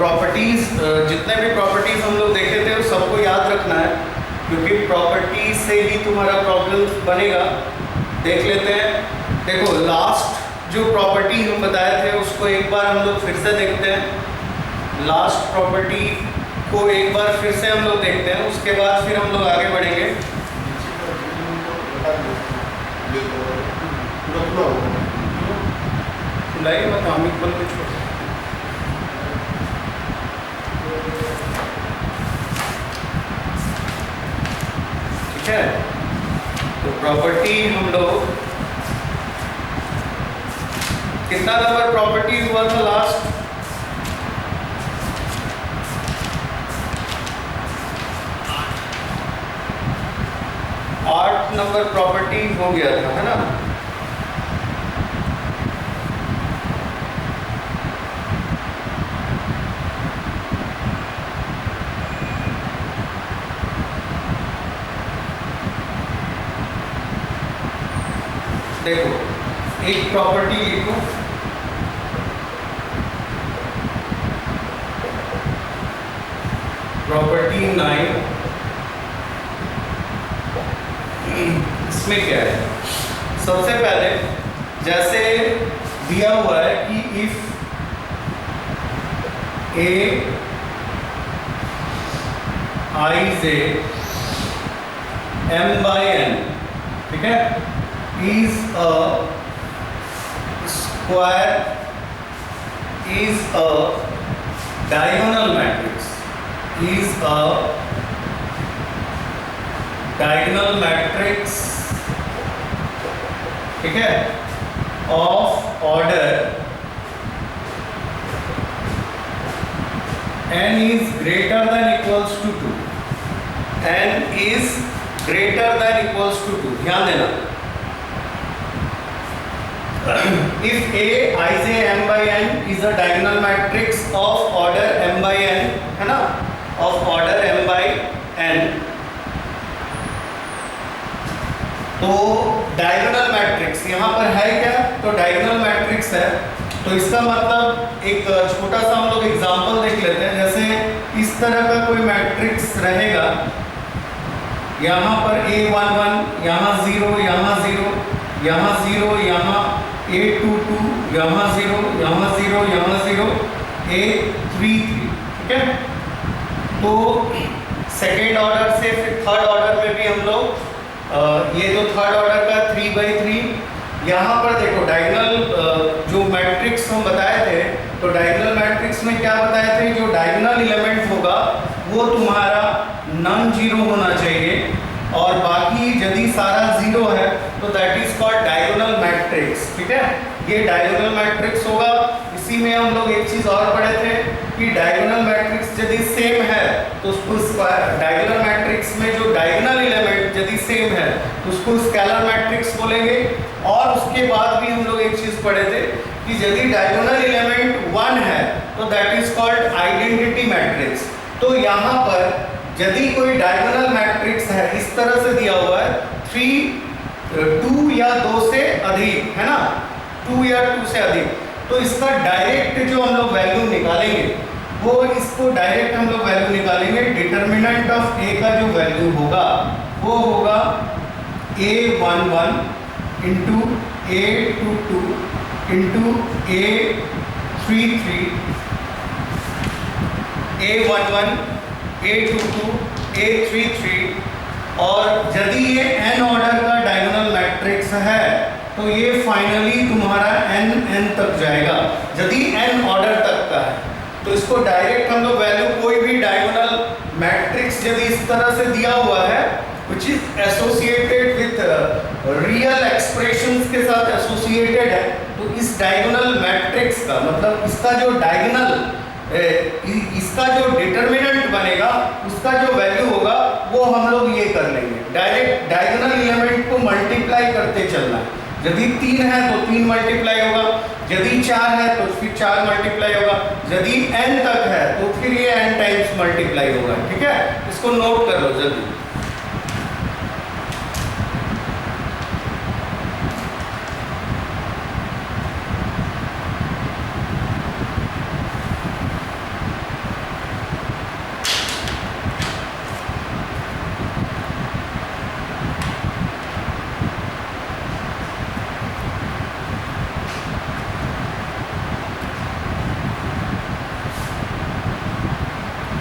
Properties, जितने भी properties हम लोग देखे थे वो सबको याद रखना है, क्योंकि प्रॉपर्टीज से ही तुम्हारा प्रॉब्लम बनेगा। देख लेते हैं। देखो लास्ट जो प्रॉपर्टी हम बताए थे उसको एक बार हम लोग फिर से देखते हैं। लास्ट प्रॉपर्टी को एक बार फिर से हम लोग देखते हैं, उसके बाद फिर हम लोग आगे बढ़ेंगे। खुलाई मत आमिर बोल के छोड़। ठीक है, तो प्रॉपर्टी हम लोग कितना नंबर प्रॉपर्टी हुआ था लास्ट? आठ नंबर प्रॉपर्टी हो गया था, है ना? देखो एक प्रॉपर्टी लिखो, प्रॉपर्टी 9। इसमें क्या है? सबसे पहले जैसे दिया हुआ है कि if A I J m by n, ठीक है, is a square, is a diagonal matrix, is a diagonal matrix, ठीक है, of order n is greater than equals to 2, n is greater than equals to 2, ध्यान देना। If A ij m by n is a diagonal matrix of order m by n, है ना, of order m by n, तो diagonal matrix यहाँ पर है क्या? तो डायगोनल मैट्रिक्स है, तो इसका मतलब एक छोटा सा हम लोग एग्जांपल देख लेते हैं। जैसे इस तरह का कोई मैट्रिक्स रहेगा, यहाँ पर A11, यहाँ 0, यहाँ 0, यहाँ 0, यहाँ A22, यहाँ 0, यहाँ 0, यहाँ 0, A33, ठीक है। तो सेकेंड ऑर्डर से फिर थर्ड ऑर्डर में भी हम लोग ये जो थर्ड ऑर्डर का 3/3, यहाँ पर देखो डायगोनल जो मैट्रिक्स हम बताए थे, तो डायगोनल मैट्रिक्स में क्या बताए थे? जो डायगोनल एलिमेंट होगा वो तुम्हारा नॉन जीरो होना चाहिए, और बाकी यदि सारा जीरो है तो that is called diagonal matrix, ठीक है। ये डायगोनल मैट्रिक्स होगा। इसी में हम लोग एक चीज और पढ़े थे कि डायगोनल मैट्रिक्स यदि सेम है तो उसको स्क्वायर, डायगोनल मैट्रिक्स में जो डायगोनल एलिमेंट यदि सेम है तो उसको स्केलर मैट्रिक्स बोलेंगे। और उसके बाद भी हम लोग एक चीज पढ़े थे कि यदि डायगोनल एलिमेंट 1 है तो that is called identity matrix. तो यहाँ पर यदि कोई डायगोनल मैट्रिक्स है, इस तरह से दिया हुआ है 3, 2 या 2 से अधिक, है ना, 2 या 2 से अधिक, तो इसका डायरेक्ट जो हम लोग वैल्यू निकालेंगे वो इसको डायरेक्ट हम लोग वैल्यू निकालेंगे। डिटर्मिनेंट ऑफ ए का जो वैल्यू होगा वो होगा A11 into A22 into A33, A11 A22 A33, और यदि ये n ऑर्डर का डायगोनल मैट्रिक्स है तो ये फाइनली तुम्हारा n तक जाएगा, यदि n ऑर्डर तक का है। तो इसको डायरेक्ट हम लोग वैल्यू, कोई भी डायगोनल मैट्रिक्स यदि इस तरह से दिया हुआ है which is associated with real expressions के साथ एसोसिएटेड है, तो इस डायगोनल मैट्रिक्स का मतलब इसका जो डायगोनल, इसका जो डिटर्मिनेंट बनेगा उसका जो वैल्यू होगा वो हम लोग ये कर लेंगे, डायरेक्ट डायगोनल एलिमेंट को मल्टीप्लाई करते चलना है। यदि 3 है तो 3 मल्टीप्लाई होगा, यदि 4 है तो फिर 4 मल्टीप्लाई होगा, यदि n तक है तो फिर ये n टाइम्स मल्टीप्लाई होगा, ठीक है। इसको नोट कर लो जल्दी।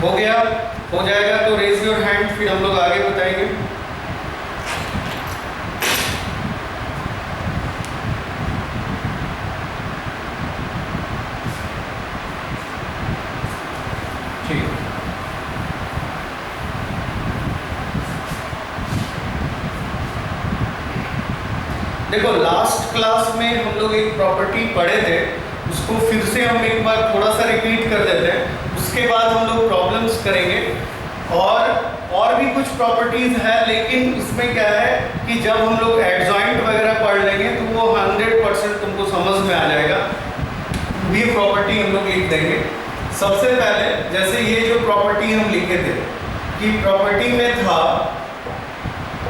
हो गया? हो जाएगा तो रेज योर हैंड, फिर हम लोग आगे बताएंगे। ठीक, देखो लास्ट क्लास में हम लोग एक प्रॉपर्टी पढ़े थे, उसको फिर से हम एक बार थोड़ा सा रिपीट कर देते हैं, उसके बाद हम लोग प्रॉब्लम्स करेंगे। और भी कुछ प्रॉपर्टीज है, लेकिन उसमें क्या है कि जब हम लोग एडजॉइंट वगैरह पढ़ लेंगे तो वो 100% तुमको समझ में आ जाएगा। ये प्रॉपर्टी हम लोग लिख देंगे। सबसे पहले जैसे ये जो प्रॉपर्टी हम लिखे थे कि प्रॉपर्टी में था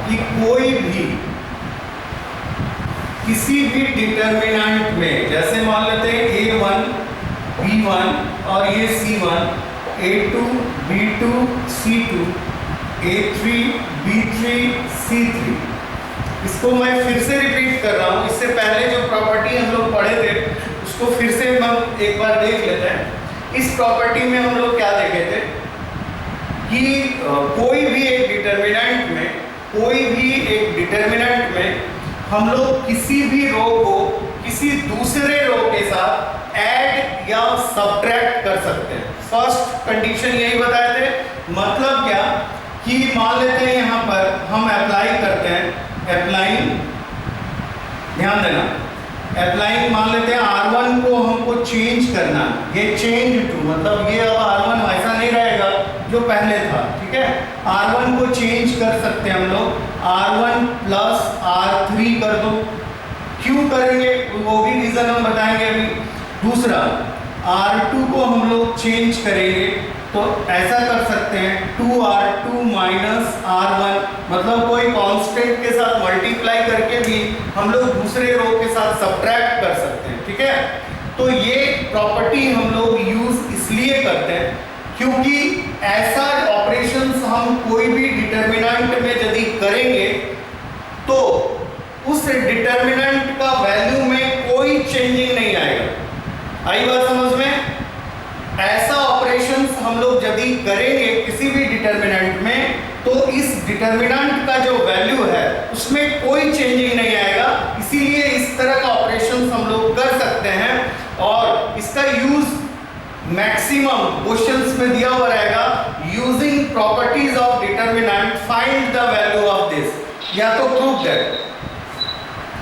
कि कोई भी किसी भी डिटर्मिनेंट में, जैसे मान लेते हैं A1 B1 और ये C1, A2 B2 C2, A3 B3 C3। इसको मैं फिर से रिपीट कर रहा हूँ, इससे पहले जो प्रॉपर्टी हम लोग पढ़े थे उसको फिर से हम एक बार देख लेते हैं। इस प्रॉपर्टी में हम लोग क्या देखे थे कि कोई भी एक डिटर्मिनेंट में हम लोग किसी भी रो को किसी दूसरे रो के साथ ऐड या सब्ट्रैक्ट कर सकते हैं। फर्स्ट कंडीशन यही बताए थे। मतलब क्या कि मान लेते हैं यहाँ पर हम अप्लाई करते हैं, अप्लाइंग, ध्यान देना, अप्लाइंग मान लेते हैं R1 को हमको चेंज करना, ये चेंज टू, मतलब ये अब R1 वैसा नहीं रहेगा जो पहले था, ठीक है। R1 को चेंज कर सकते हैं हम लोग, R1 प्लस R3 कर दो। क्यों करेंगे वो भी रीजन हम बताएंगे अभी। दूसरा, R2 को हम लोग चेंज करेंगे तो ऐसा कर सकते हैं 2R2 माइनस R1, मतलब कोई कांस्टेंट के साथ मल्टीप्लाई करके भी हम लोग दूसरे रो के साथ सब्ट्रैक्ट कर सकते हैं, ठीक है। तो ये प्रॉपर्टी हम लोग यूज इसलिए करते हैं क्योंकि ऐसा ऑपरेशंस हम कोई भी डिटर्मिनेंट में यदि करेंगे तो उस डिटर्मिनेंट का वैल्यू में कोई चेंजिंग नहीं आएगा। आई बात समझ में? ऐसा ऑपरेशंस हम लोग यदि करेंगे किसी भी डिटर्मिनेंट में तो इस डिटर्मिनेंट का जो वैल्यू है उसमें कोई चेंजिंग नहीं आएगा। इसीलिए इस तरह का ऑपरेशंस हम लोग कर सकते हैं और इसका यूज मैक्सिमम क्वेश्चंस में दिया हुआ रहेगा। Using properties of determinant find the value of this, या तो प्रूव दैट,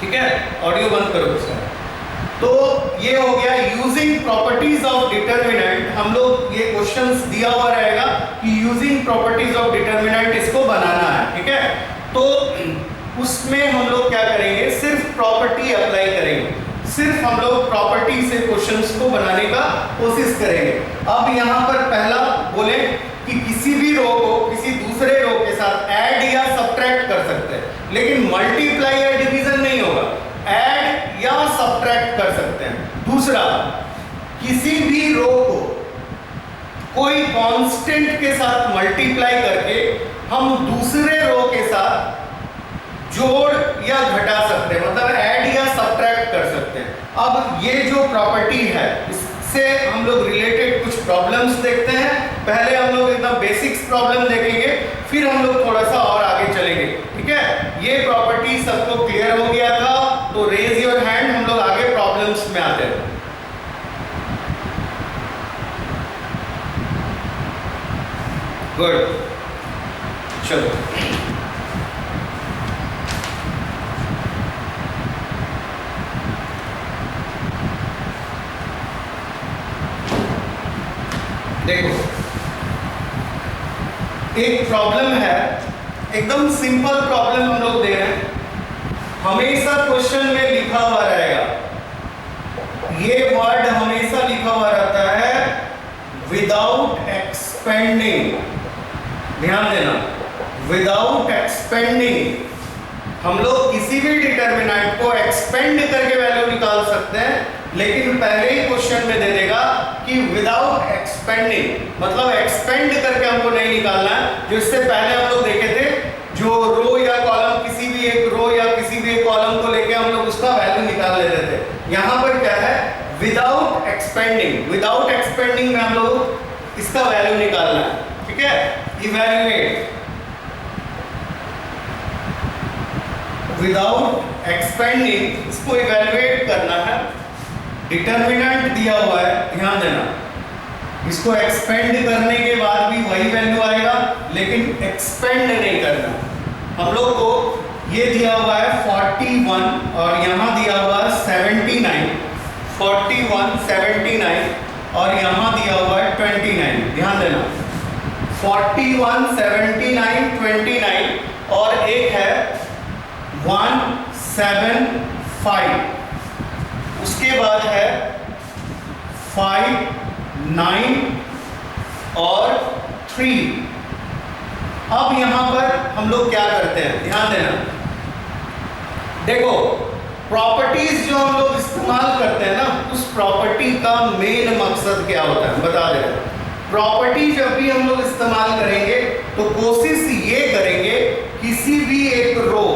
ठीक है। ऑडियो बंद करो इसका। तो ये हो गया यूजिंग प्रॉपर्टीज ऑफ डिटर्मिनेंट। हम लोग ये क्वेश्चंस दिया हुआ रहेगा कि यूजिंग प्रॉपर्टीज ऑफ डिटर्मिनेंट इसको बनाना है, ठीक है। तो उसमें हम लोग क्या करेंगे, सिर्फ प्रॉपर्टी अप्लाई करेंगे, सिर्फ हम लोग प्रॉपर्टी से क्वेश्चंस को बनाने का कोशिश करेंगे। अब यहाँ पर पहला बोले कि किसी भी रो को किसी दूसरे रो के साथ ऐड या सब्ट्रैक्ट कर सकते हैं, लेकिन मल्टीप्लाई या डिवीजन नहीं होगा, ऐड या सब्ट्रैक्ट कर सकते हैं। दूसरा, किसी भी रो को कोई कांस्टेंट के साथ मल्टीप्लाई करके हम दूसरे रो के साथ जोड़ या घटा सकते हैं, मतलब ऐड या सब्ट्रैक्ट कर सकते हैं। अब ये जो प्रॉपर्टी है इससे हम लोग रिलेटेड कुछ प्रॉब्लम्स देखते हैं। पहले हम लोग एकदम बेसिक्स प्रॉब्लम देखेंगे, फिर हम लोग थोड़ा सा और आगे चलेंगे, ठीक है। ये प्रॉपर्टी सबको क्लियर हो गया था तो रेज योर हैंड, हम लोग आगे प्रॉब्लम्स में आते हैं। गुड, चलो देखो, एक प्रॉब्लम है, एकदम सिंपल प्रॉब्लम हम लोग दे रहे हैं। हमेशा क्वेश्चन में लिखा हुआ रहेगा, ये वर्ड हमेशा लिखा हुआ रहता है विदाउट एक्सपेंडिंग, ध्यान देना, विदाउट एक्सपेंडिंग। हम लोग किसी भी डिटर्मिनेंट को एक्सपेंड करके वैल्यू निकाल सकते हैं, लेकिन पहले ही क्वेश्चन में दे देगा कि विदाउट एक्सपेंडिंग, मतलब एक्सपेंड करके हमको नहीं निकालना है। जो इससे पहले हम लोग देखे थे, जो रो या कॉलम, किसी भी एक रो या किसी भी एक कॉलम को लेके हम लोग उसका वैल्यू निकाल लेते थे। यहाँ पर क्या है, विदाउट एक्सपेंडिंग। विदाउट एक्सपेंडिंग में हम लोग इसका वैल्यू निकालना है, ठीक है। इवैल्यूएट विदाउट एक्सपेंडिंग, इसको इवैल्यूएट करना है। डिटर्मिनेंट दिया हुआ है, ध्यान देना, इसको एक्सपेंड करने के बाद भी वही वैल्यू आएगा, लेकिन एक्सपेंड नहीं करना। हम लोग को ये दिया हुआ है 41 और यहाँ दिया हुआ है 79, 41 79 और यहाँ दिया हुआ है 29। ध्यान देना 41 79 29 और एक है 175, उसके बाद है 5 9 और 3। अब यहां पर हम लोग क्या करते हैं, ध्यान देना, देखो प्रॉपर्टीज जो हम लोग इस्तेमाल करते हैं ना, उस प्रॉपर्टी का मेन मकसद क्या होता है बता दे। प्रॉपर्टी जब भी हम लोग इस्तेमाल करेंगे तो कोशिश ये करेंगे किसी भी एक रो,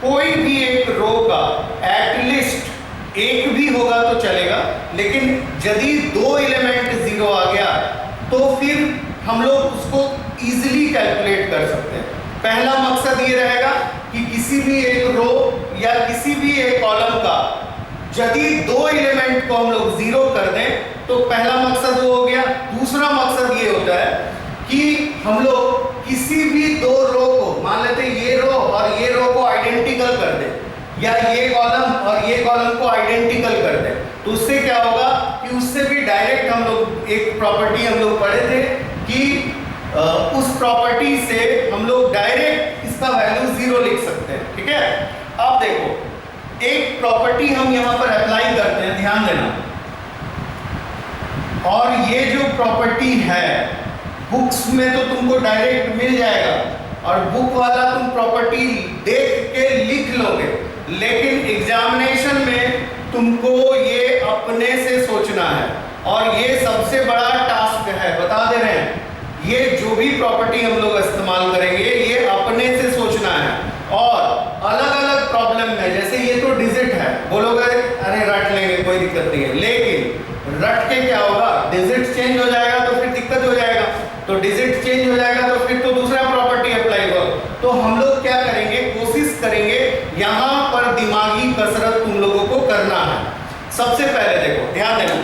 कोई भी एक रो का एटलीस्ट एक भी होगा तो चलेगा, लेकिन यदि 2 एलिमेंट 0 आ गया तो फिर हम लोग उसको इजीली कैलकुलेट कर सकते हैं। पहला मकसद ये रहेगा कि किसी भी एक रो या किसी भी एक कॉलम का यदि 2 एलिमेंट को हम लोग 0 कर दें तो पहला मकसद वो हो गया। दूसरा मकसद ये होता है कि हम लोग किसी भी 2 रो को, मान लेते हैं ये रो और ये रो को आइडेंटिकल कर दें, या ये कॉलम और ये कॉलम को आइडेंटिकल कर दें, तो उससे क्या होगा कि उससे भी डायरेक्ट हम लोग एक प्रॉपर्टी हम लोग पढ़े थे कि उस प्रॉपर्टी से हम लोग डायरेक्ट इसका वैल्यू 0 लिख सकते हैं, ठीक है। अब देखो एक प्रॉपर्टी हम यहाँ पर अप्लाई करते हैं, ध्यान देना, और ये जो प्रॉपर्टी है बुक्स में तो तुमको डायरेक्ट मिल जाएगा और बुक वाला तुम प्रॉपर्टी देख के लिख लोगे, लेकिन एग्जामिनेशन में तुमको ये अपने से सोचना है और ये सबसे बड़ा टास्क है, बता दे रहे हैं। ये जो भी प्रॉपर्टी हम लोग इस्तेमाल करेंगे ये अपने से सोचना है और अलग अलग प्रॉब्लम में, जैसे ये तो डिजिट है, बोलोगे अरे रट लेंगे कोई दिक्कत नहीं है, लेकिन रट के क्या होगा, डिजिट चेंज हो जाएगा तो फिर दिक्कत हो जाएगा, तो डिजिट चेंज हो जाएगा तो फिर तो दूसरा प्रॉपर्टी अप्लाई होगा। तो हम लोग क्या करेंगे, कोशिश करेंगे यहाँ पर दिमागी कसरत तुम लोगों को करना है। सबसे पहले देखो ध्यान देना,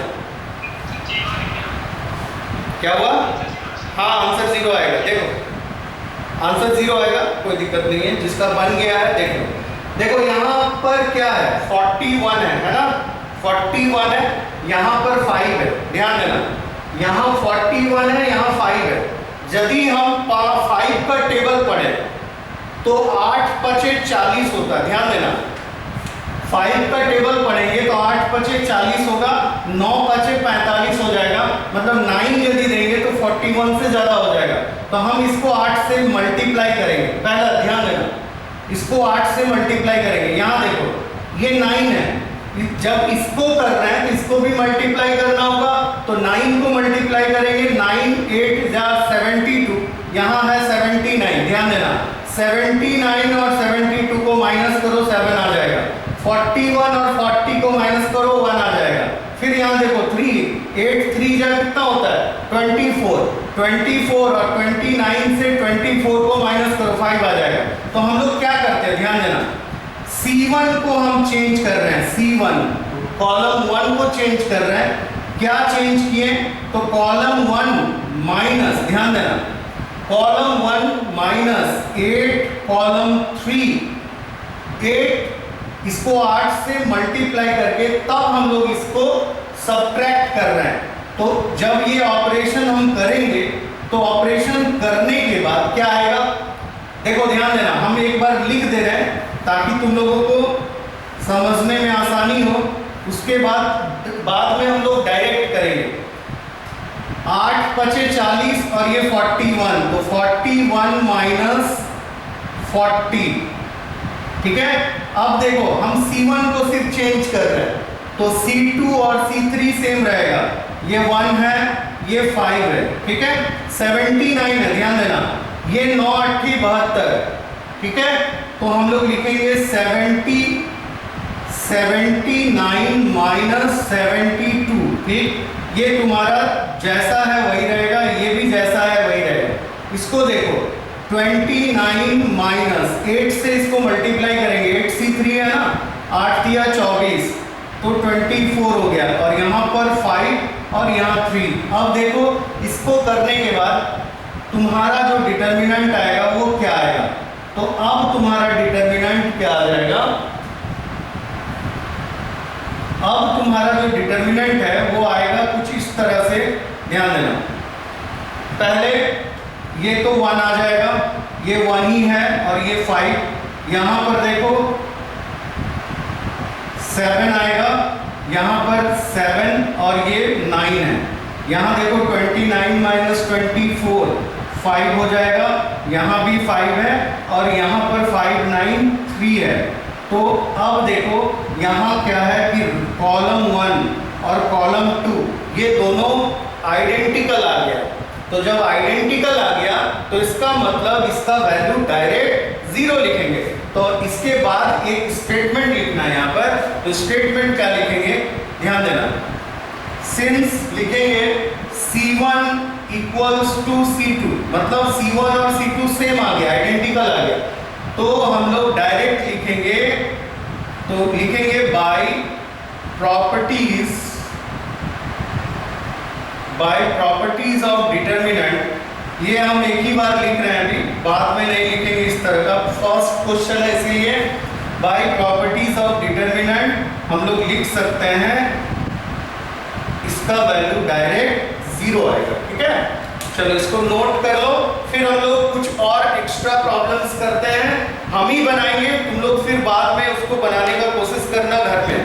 क्या हुआ, हाँ आंसर 0 आएगा, देखो आंसर 0 आएगा, कोई दिक्कत नहीं है, जिसका बन गया है देख लो। देखो यहाँ पर क्या है 41 है ना, 41 है, यहाँ पर 5 है, ध्यान देना, यहाँ 41 है, यहाँ 5 है। यदि हम 5 का टेबल पढ़े तो 8 पचे 40 होता है, ध्यान देना, 5 का टेबल पढ़ेंगे तो 8 पचे 40 होगा, 9 पचे 45 हो जाएगा, मतलब 9 यदि देंगे तो 41 से ज्यादा हो जाएगा, तो हम इसको 8 से मल्टीप्लाई करेंगे। पहला ध्यान देना, इसको 8 से मल्टीप्लाई करेंगे, यहाँ देखो ये 9 है, जब इसको कर रहे हैं तो इसको भी मल्टीप्लाई करना होगा, तो 9 को मल्टीप्लाई करेंगे, 9 8 जा 72, यहाँ है 79, ध्यान देना 79 और 72 को माइनस करो 7 आ जाएगा, 41 और 40 को माइनस करो 1 आ जाएगा, फिर यहाँ देखो 3 8 3 जा कितना होता है 24 और 29 से 24 को माइनस करो 5 आ जाएगा। तो हम लोग क्या करते हैं, ध्यान देना, C1 को हम चेंज कर रहे हैं, C1 कॉलम 1 को चेंज कर रहे हैं, क्या चेंज किए, तो कॉलम 1 माइनस, ध्यान देना, कॉलम 1 माइनस 8 कॉलम 3 8, इसको 8 से मल्टीप्लाई करके तब हम लोग इसको सब्ट्रैक्ट कर रहे हैं। तो जब ये ऑपरेशन हम करेंगे तो ऑपरेशन करने के बाद क्या आएगा, देखो ध्यान देना, हम एक बार लिख दे रहे हैं ताकि तुम लोगों को समझने में आसानी हो, उसके बाद में हम लोग डायरेक्ट करेंगे। 8 पचे 40 और ये 41, तो 41 माइनस 40, ठीक है। अब देखो हम C1 को सिर्फ चेंज कर रहे हैं, तो C2 और C3 सेम रहेगा, ये 1 है ये 5 है, ठीक है। 79 है, ध्यान देना, ये 9 8 72, ठीक है। तो हम लोग लिखेंगे 79 माइनस 72, ठीक। ये तुम्हारा जैसा है वही रहेगा, ये भी जैसा है वही रहेगा। इसको देखो 29 माइनस 8 से इसको मल्टीप्लाई करेंगे, 8 C3 है ना, 8 दिया 24 तो 24 हो गया, और यहाँ पर 5 और यहाँ 3। अब देखो इसको करने के बाद तुम्हारा जो डिटर्मिनेंट आएगा वो क्या आएगा, तो अब तुम्हारा डिटर्मिनेंट क्या आ जाएगा, अब तुम्हारा जो डिटर्मिनेंट है वो आएगा कुछ इस तरह से, ध्यान देना। पहले ये तो 1 आ जाएगा, ये 1 ही है, और ये 5। यहाँ पर देखो 7 आएगा, यहाँ पर 7 और ये 9 है। यहाँ देखो 29 माइनस 24 5 हो जाएगा, यहाँ भी 5 है, और यहाँ पर 5 9 3 है। तो अब देखो यहाँ क्या है कि कॉलम 1 और कॉलम 2 ये दोनों आइडेंटिकल आ गया। तो जब आइडेंटिकल आ गया तो इसका मतलब इसका वैल्यू डायरेक्ट 0 लिखेंगे। तो इसके बाद एक स्टेटमेंट लिखना है यहाँ पर, तो स्टेटमेंट क्या लिखेंगे, ध्यान देना। सिंस लिखेंगे C1 इक्वल्स टू C2, मतलब C1 और C2 सेम आ गया, आइडेंटिकल आ गया, तो हम लोग डायरेक्ट लिखेंगे, तो लिखेंगे बाय प्रॉपर्टीज ऑफ डिटर्मिनेंट। ये हम एक ही बार लिख रहे हैं, अभी बाद में नहीं लिखेंगे इस तरह का, फर्स्ट क्वेश्चन है इसलिए बाय प्रॉपर्टीज ऑफ डिटर्मिनेंट हम लोग लिख सकते हैं, इसका वैल्यू डायरेक्ट 0 आएगा। ठीक है, चलो इसको नोट कर लो, फिर हम लोग कुछ और एक्स्ट्रा प्रॉब्लम्स करते हैं, हम ही बनाएंगे, तुम लोग फिर बाद में उसको बनाने का कोशिश करना घर में।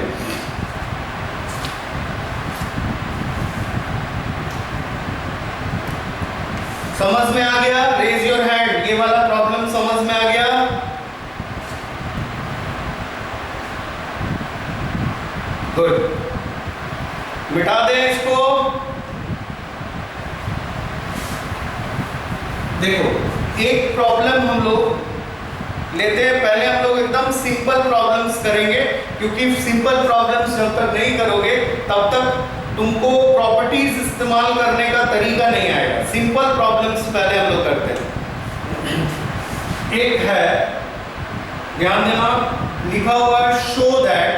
समझ में आ गया? रेज योर हैंड, ये वाला प्रॉब्लम समझ में आ गया? गुड, मिटा दें इसको। देखो एक प्रॉब्लम हम लोग लेते हैं, पहले हम लोग एकदम सिंपल प्रॉब्लम्स करेंगे, क्योंकि सिंपल प्रॉब्लम्स जब तक नहीं करोगे तब तक तुमको प्रॉपर्टीज इस्तेमाल करने का तरीका नहीं आएगा। सिंपल प्रॉब्लम्स पहले हम लोग करते हैं। एक है, ध्यान देना, लिखा हुआ है शो दैट,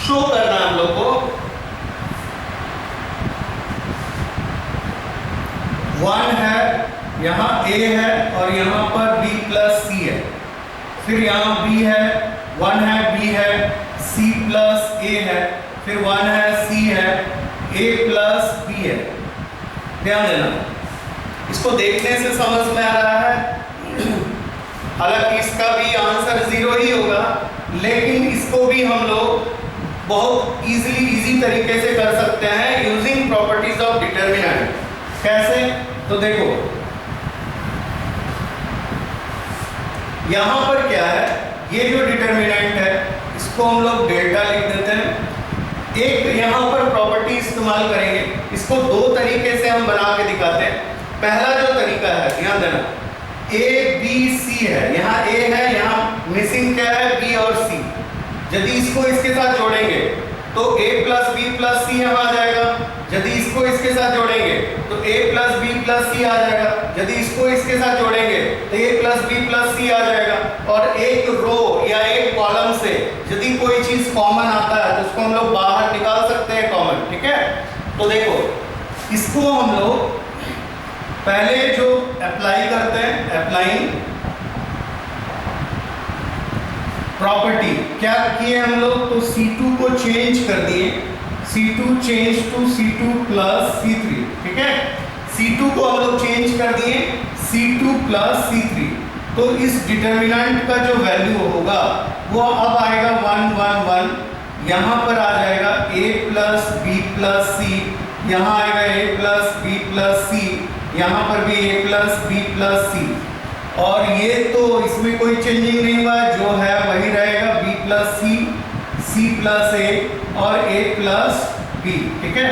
शो करना है हम लोग को 1 है, यहाँ A है और यहाँ पर B प्लस C है, फिर यहाँ B है, 1 है, B है, C प्लस A है, फिर 1 है, C है, A प्लस B है। ध्यान देना, इसको देखने से समझ में आ रहा है, हालांकि इसका भी आंसर 0 ही होगा, लेकिन इसको भी हम लोग बहुत इजी तरीके से कर सकते हैं यूजिंग प्रॉपर्टीज ऑफ डिटर्मिनेंट। कैसे? तो देखो यहां पर क्या है, ये जो डिटर्मिनेंट है इसको हम लोग डेल्टा लिख देते हैं। एक यहां पर प्रॉपर्टी इस्तेमाल करेंगे, इसको दो तरीके से हम बना के दिखाते हैं। पहला जो तरीका है, ध्यान देना, A B C है, यहाँ A है, यहाँ मिसिंग क्या है, B और C। यदि इसको इसके साथ जोड़ेंगे तो A plus B plus C यहाँ आ जाएगा, यदि इसको इसके साथ जोड़ेंगे तो A plus B plus C आ जाएगा, यदि इसको इसके साथ जोड़ेंगे तो A plus B plus C आ जाएगा। और एक रो या एक कॉलम से यदि कोई चीज कॉमन आता है तो उसको हम लोग बाहर निकाल सकते हैं कॉमन। ठीक है, तो देखो इसको हम लोग पहले जो अप्लाई करते हैं, अप्लाइंग प्रॉपर्टी, क्या किए हम लोग, तो C2 को चेंज कर दिए, C2 change to C2 plus C3। ठीक है, C2 को हम लोग चेंज कर दिए C2 प्लस C3, तो इस डिटर्मिनेंट का जो वैल्यू होगा वो अब आएगा 1 1 1, यहाँ पर आ जाएगा A plus B plus C, यहाँ आएगा A plus B plus C, यहाँ पर भी A plus B plus C, और ये तो इसमें कोई चेंजिंग नहीं हुआ, जो है वही रहेगा, B plus C, C plus A और A प्लस B। ठीक है,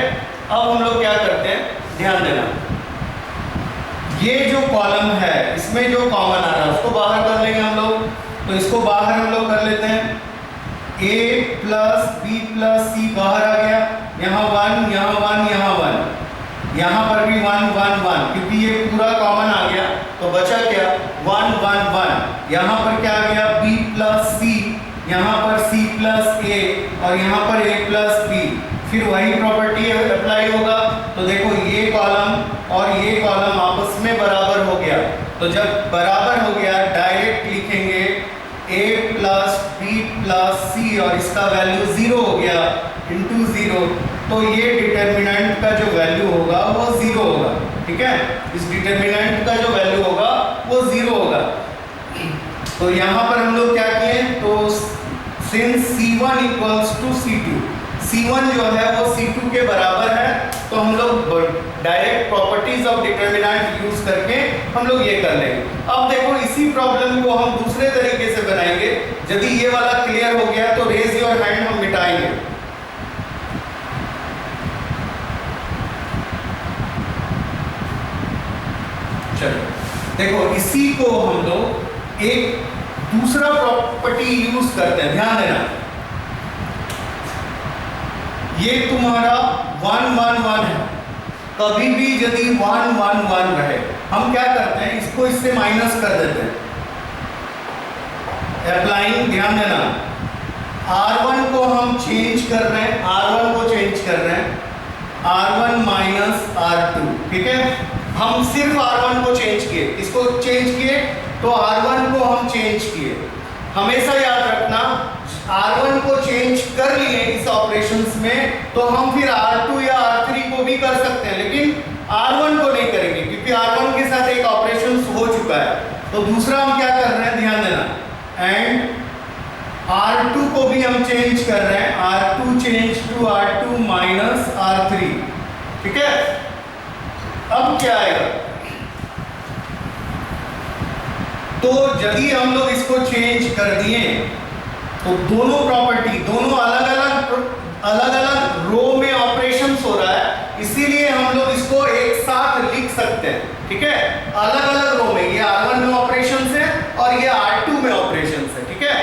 अब हम लोग क्या करते हैं, ध्यान देना, ये जो कॉलम है इसमें जो कॉमन आ रहा है उसको बाहर कर लेंगे हम लोग, तो इसको बाहर हम लोग कर लेते हैं। a plus b plus c बाहर आ गया, यहाँ 1 यहाँ 1 यहाँ 1, यहाँ पर भी 1 1 1, क्योंकि ये पूरा कॉमन आ गया तो बचा क्या 1 1 1। यहाँ पर क्या आ गया b प्लस c, यहाँ पर c प्लस a और यहाँ पर a प्लस b। फिर वही प्रॉपर्टी अप्लाई होगा, तो देखो ये कॉलम और ये कॉलम आपस में बराबर हो गया, तो जब बराबर हो गया डायरेक्ट लिखेंगे a plus b plus c और इसका वैल्यू 0 हो गया इंटू 0, तो ये डिटर्मिनेंट का जो वैल्यू होगा वो 0 होगा। ठीक है, इस डिटर्मिनेंट का जो वैल्यू होगा वो 0 होगा। तो यहाँ पर हम लोग क्या किए, तो since c1 equals to c2, c1 जो है वो c2 के बराबर है, तो हम लोग direct properties of determinant use करके हम लोग ये कर लेंगे। अब देखो इसी प्रॉब्लम को हम दूसरे तरीके से बनाएंगे। यदि ये वाला क्लियर हो गया तो रेज योर हैंड, हम मिटाएंगे। चलो देखो इसी को हम लोग एक दूसरा प्रॉपर्टी यूज करते हैं, ध्यान देना। ये तुम्हारा 1 1 1 है, कभी भी यदि 1 1 1 रहे हम क्या करते हैं, इसको इससे माइनस कर देते हैं। अप्लाइंग, ध्यान देना, R1 को हम चेंज कर रहे हैं, R1 को चेंज कर रहे हैं, R1 माइनस R2। ठीक है, हम सिर्फ R1 को चेंज किए, इसको चेंज किए तो R1 को हम चेंज किए। हमेशा याद रखना R1 को चेंज कर लिए इस ऑपरेशंस में, तो हम फिर R2 या R3 को भी कर सकते हैं, लेकिन R1 को नहीं करेंगे क्योंकि R1 के साथ एक ऑपरेशन हो चुका है। तो दूसरा हम क्या कर रहे हैं, ध्यान देना, एंड R2 को भी हम चेंज कर रहे हैं, R2 change to R2 minus R3। ठीक है, अब क्या आएगा, तो यदि हम लोग इसको चेंज कर दिए तो दोनों प्रॉपर्टी, दोनों अलग अलग रो में ऑपरेशंस हो रहा है, इसीलिए हम लोग इसको एक साथ लिख सकते हैं। ठीक है, अलग अलग रो में, ये R1 में ऑपरेशंस है और ये R2 में ऑपरेशंस है। ठीक है,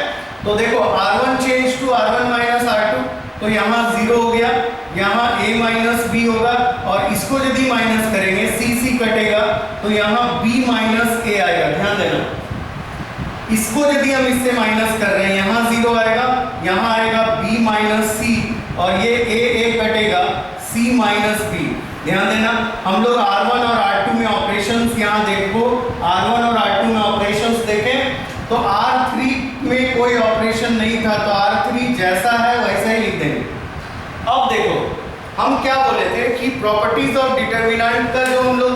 तो देखो R1 change to R1 minus R2, तो यहाँ 0 हो गया, यहाँ a माइनस b होगा, और इसको यदि माइनस करेंगे c कटेगा, तो यहाँ b माइनस a आएगा। ध्यान देना, इसको यदि हम इससे माइनस कर रहे हैं, यहाँ 0 आएगा, यहाँ आएगा b माइनस c, और ये a कटेगा c माइनस b। ध्यान देना, हम लोग R1 और R2 में ऑपरेशंस, यहाँ देखो R1 और R2 में ऑपरेशंस देखें तो R3 में कोई ऑपरेशन नहीं था, तो R3 जैसा है वैसा ही लिख देंगे। अब देखो हम क्या बोले थे कि प्रॉपर्टीज ऑफ डिटर्मिनेंट का जो हम लोग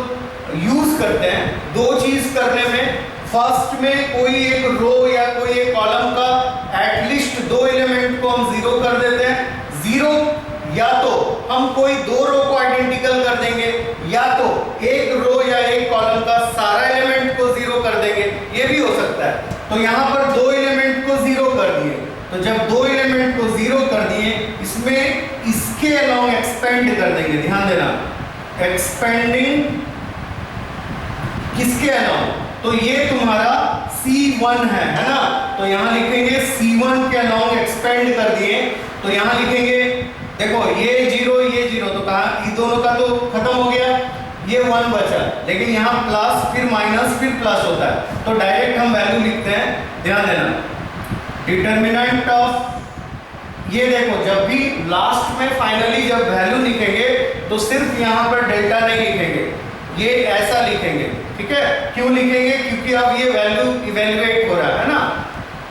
यूज करते हैं दो चीज करने में, फर्स्ट में कोई एक रो या कोई एक कॉलम का एटलीस्ट 2 एलिमेंट को हम 0 कर देते हैं। 0 या तो हम कोई 2 रो को आइडेंटिकल कर देंगे, या तो एक रो या एक कॉलम का सारा एलिमेंट को 0 कर देंगे, ये भी हो सकता है। तो यहाँ पर 2 एलिमेंट को 0 कर दिए, तो जब 2 एलिमेंट को 0 कर दिए, इसमें इसके अलोंग एक्सपेंड कर देंगे। ध्यान देना, एक्सपेंडिंग किसके अलोंग, तो ये तुम्हारा C1 है ना, तो यहाँ लिखेंगे C1 के अलोंग एक्सपेंड कर दिए, तो यहाँ लिखेंगे देखो ये 0 तो कहा, ये दोनों का तो खत्म हो गया, ये 1 बचा, लेकिन यहाँ प्लस फिर माइनस फिर प्लस होता है, तो डायरेक्ट हम वैल्यू लिखते हैं। ध्यान देना, डिटर्मिनेंट ऑफ, ये देखो जब भी लास्ट में फाइनली जब वैल्यू लिखेंगे तो सिर्फ यहाँ पर डेल्टा नहीं लिखेंगे, ये ऐसा लिखेंगे। ठीक है, क्यों लिखेंगे, क्योंकि अब ये वैल्यू इवेल्युएट हो रहा है ना,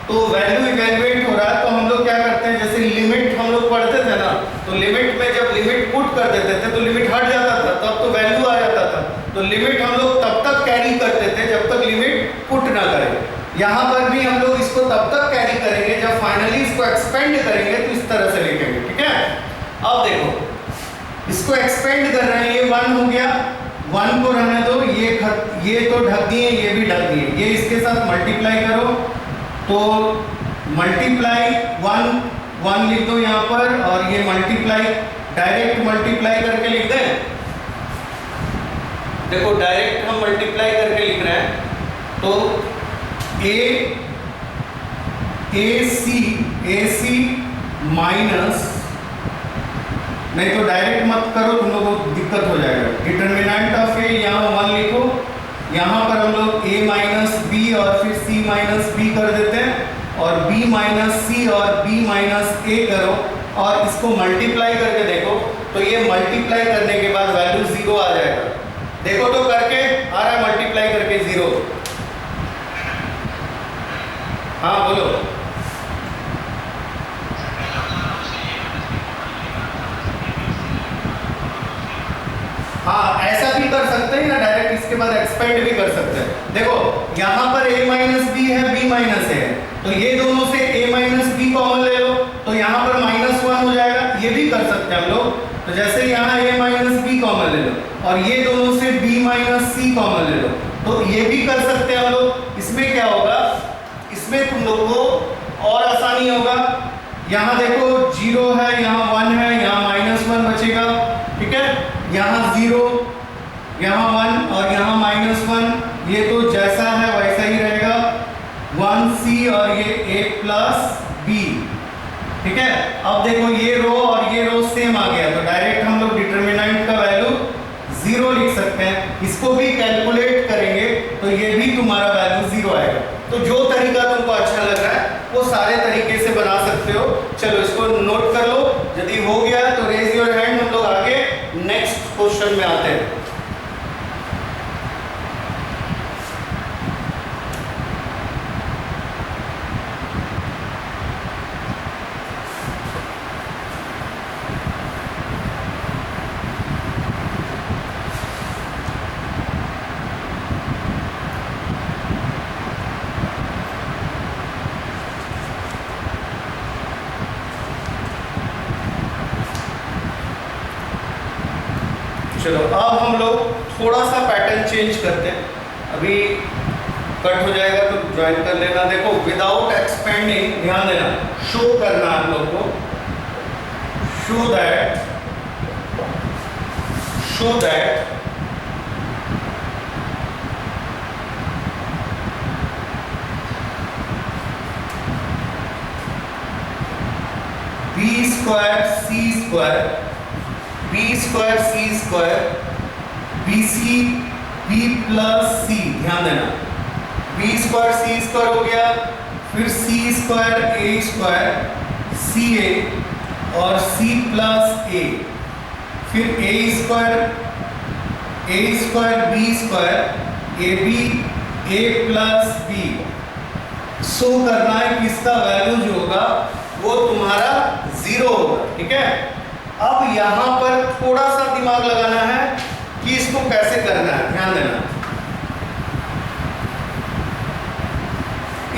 तो वैल्यू इवेल्युएट हो रहा है, तो हम लोग क्या करते हैं, जैसे लिमिट हम लोग पढ़ते थे ना, तो लिमिट में जब लिमिट पुट कर देते थे तो लिमिट हट जाता था, तब तो वैल्यू आ जाता था, तो लिमिट हम लोग तब तक कैरी करते थे जब तक लिमिट पुट ना करें। यहाँ पर भी हम लोग इसको तब तक कैरी करेंगे जब फाइनली इसको एक्सपेंड करेंगे, तो इस तरह से लिखेंगे। ठीक है, अब देखो इसको एक्सपेंड कर रहे हैं, ये 1 हो गया, 1 को रहने दो, ये तो ढक दिए, ये भी ढक दिए, ये इसके साथ मल्टीप्लाई करो, तो मल्टीप्लाई 1 लिख दो यहाँ पर, और ये मल्टीप्लाई डायरेक्ट मल्टीप्लाई करके लिख दें। देखो डायरेक्ट हम मल्टीप्लाई करके लिख रहे हैं, तो AC AC माइनस, नहीं तो डायरेक्ट मत करो, तुम लोगों को दिक्कत हो जाएगा। डिटर्मिनेंट ऑफ ए यहाँ 1 लिखो, यहाँ पर हम लोग a माइनस बी और फिर c माइनस बी कर देते हैं और b माइनस सी और b माइनस a करो और इसको मल्टीप्लाई करके देखो तो ये मल्टीप्लाई करने के बाद वैल्यू 0 आ जाएगा। देखो तो करके आ रहा है मल्टीप्लाई करके 0। हाँ बोलो। हाँ ऐसा भी कर सकते हैं या डायरेक्ट इसके बाद एक्सपेंड भी कर सकते हैं। देखो यहाँ पर a माइनस बी है, b माइनस है, तो ये दोनों से a माइनस बी कॉमन ले लो तो यहाँ पर -1 हो जाएगा। ये भी कर सकते हैं हम लोग, तो जैसे यहाँ a माइनस बी कॉमन ले लो और ये दोनों से b माइनस सी कॉमन ले लो, तो ये भी कर सकते हैं हम लोग। इसमें क्या होगा, इसमें तुम लोग को और आसानी होगा। यहाँ देखो 0 है, यहाँ 1 है, यहाँ -1 बचेगा, ठीक है, यहाँ 0, यहाँ 1 और यहाँ -1, ये तो जैसा है वैसा ही रहेगा। 1c और ये a प्लस b, ठीक है। अब देखो ये रो और ये रो सेम आ गया तो डायरेक्ट हम लोग डिटर्मिनेंट का वैल्यू 0 लिख सकते हैं। इसको भी कैलकुलेट करेंगे तो ये भी तुम्हारा वैल्यू 0 आएगा। तो जो तरीका तुमको अच्छा लग रहा है वो सारे तरीके से बना सकते हो। चलो इसको नोट कर लो, यदि हो गया तो रेज योर हैंड, हम लोग आगे नेक्स्ट क्वेश्चन में आते हैं। चलो अब हम लोग थोड़ा सा पैटर्न चेंज करते हैं, अभी कट हो जाएगा तो ज्वाइन कर लेना। देखो विदाउट एक्सपेंडिंग, ध्यान देना, शो करना आप लोग को, show that b square c square b square c square bc b plus c, ध्यान देना, b स्क्वायर c स्क्वायर हो गया, फिर c square a square ca और c प्लस a, फिर a square b square ab a plus b। Show करना है किसका वैल्यू जो होगा वो तुम्हारा 0 होगा, ठीक है। अब यहां पर थोड़ा सा दिमाग लगाना है कि इसको कैसे करना है, ध्यान देना।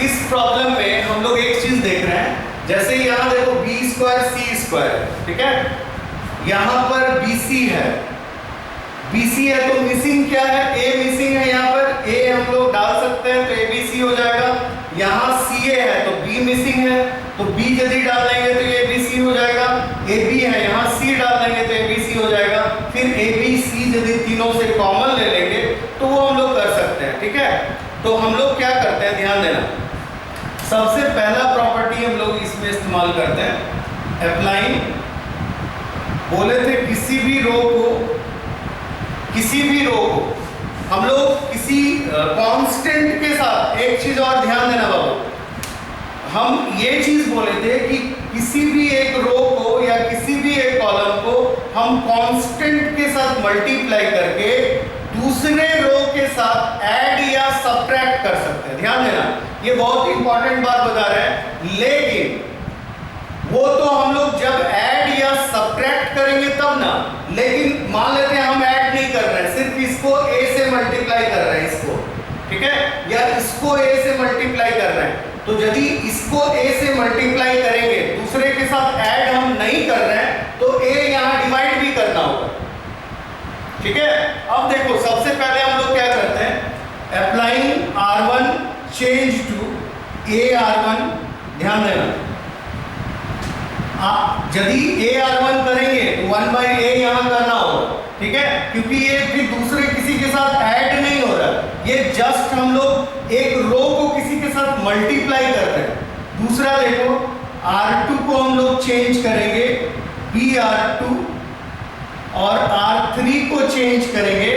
इस प्रॉब्लम में हम लोग एक चीज देख रहे हैं, जैसे यहां देखो b स्क्वायर c स्क्वायर, ठीक है, यहां पर bc है, bc है तो मिसिंग क्या है, a मिसिंग है, यहां पर a हम लोग डाल सकते हैं तो abc हो जाएगा। यहां ca है तो b मिसिंग है तो b यदि डाल देंगे तो ये abc हो जाएगा। ab है, यहाँ c डाल देंगे तो abc हो जाएगा। फिर abc यदि तीनों से कॉमन ले लेंगे तो वो हम लोग कर सकते हैं, ठीक है। तो हम लोग क्या करते हैं, ध्यान देना, सबसे पहला प्रॉपर्टी हम लोग इसमें इस्तेमाल करते हैं, अप्लाइंग। बोले थे किसी भी रो को हम लोग किसी कांस्टेंट के साथ, एक चीज और ध्यान देना बाबू, हम ये चीज बोले थे कि किसी भी एक रो को या किसी भी एक कॉलम को हम कांस्टेंट के साथ मल्टीप्लाई करके दूसरे रो के साथ ऐड या सब्ट्रैक्ट कर सकते हैं। ध्यान देना, ये बहुत इंपॉर्टेंट बात बता रहे हैं, लेकिन वो तो हम लोग जब ऐड या सब्ट्रैक्ट करेंगे तब ना। लेकिन मान लेते हैं हम ऐड नहीं कर रहे हैं, सिर्फ इसको a से मल्टीप्लाई कर रहे हैं, इसको, ठीक है, या इसको a से मल्टीप्लाई कर रहे हैं, तो यदि इसको a से मल्टीप्लाई करेंगे, दूसरे के साथ ऐड हम नहीं कर रहे हैं, तो a यहाँ डिवाइड भी करना होगा, ठीक है। अब देखो सबसे पहले हम लोग क्या करते हैं, applying r1 change to ar1, ध्यान देना, यदि ar1 करेंगे तो 1/a यहाँ करना होगा, ठीक है, क्योंकि ये फिर दूसरे किसी के साथ ऐड नहीं हो रहा, ये जस्ट हम लोग एक रो को किसी के साथ मल्टीप्लाई कर रहे हैं। दूसरा देखो R2 को हम लोग चेंज करेंगे PR2 और R3 को चेंज करेंगे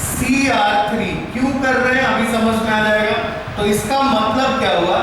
CR3। क्यों कर रहे हैं अभी समझ में आ जाएगा। तो इसका मतलब क्या हुआ